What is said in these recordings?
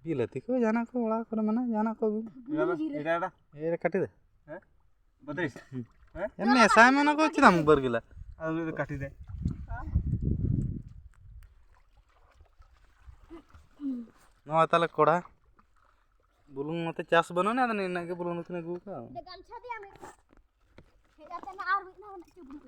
बिलाती को जाना को ओड़ा कर मना जाना को ए काटी दे हैं 32 हैं एने सामान को चिदा मुबर गिला आ काटी दे नो ताले कोड़ा बुलुंग मते चास बनो ना ने ना के बुलुंग ने गु का गामछा दिया मैं हेगा तना और बिना ना चुबुन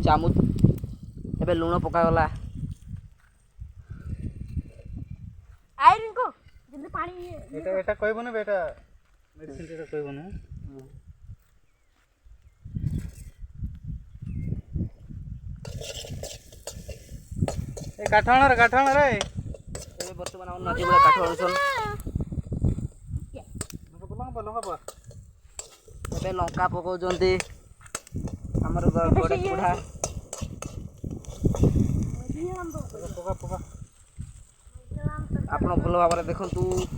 चामुच एबे लुण पकागला आइरन को जल्दी पानी एटा कहबो ना बेटा मेडिसिन एटा कहबो ना ए काठण रे एबे वर्तमान हम नदी बडा काठ अणुसन लंका एबे लंका पकाउजंती हमर गोडे बुढ़ा पका आपण भल भाव देखु सोशल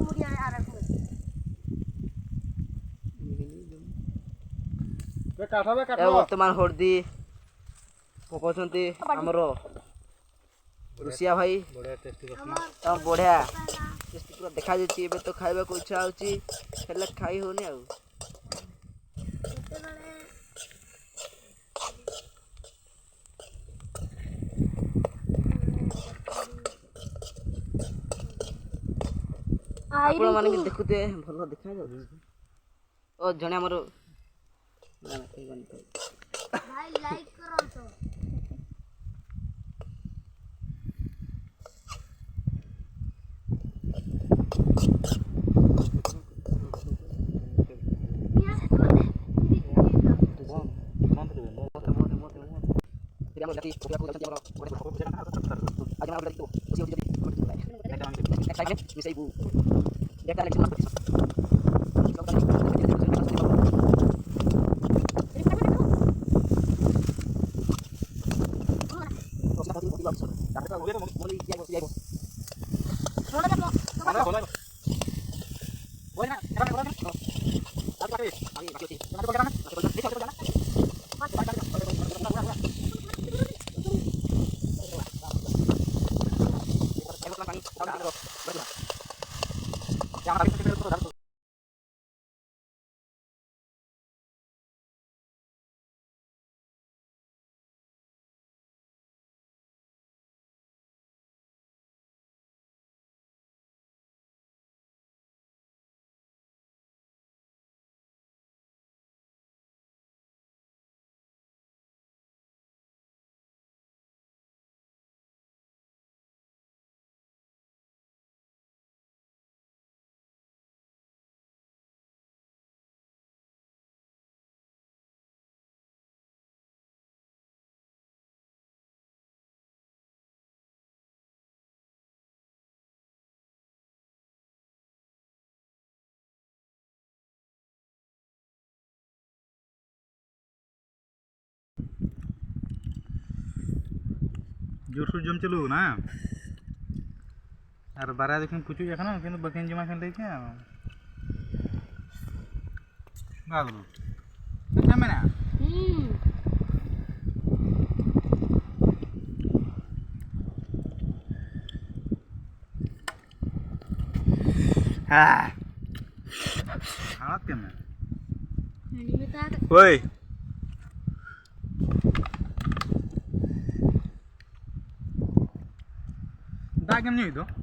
मीडिया रे आ रखो बे काठ वर्तमान हरदी पकाउछंती हमर रुसिया भाई बढ़िया टेस्टी करना बढ़िया टेस्टी पूरा देखा जाच्छी एबे तो खाइबा को इच्छा होची हेले खाई होनी आ आपण माने भी देखुते भलो देखा जाउ ओ जने हमर ना कई बन भाई लाइक करो तो जोर से जम चलू ना और बारा देखिन पुचू जाखना किंतु बकिन जमा खन लेके गागरू अच्छा मैंने हाँ हालत क्या मैं ओए दागम नहीं तो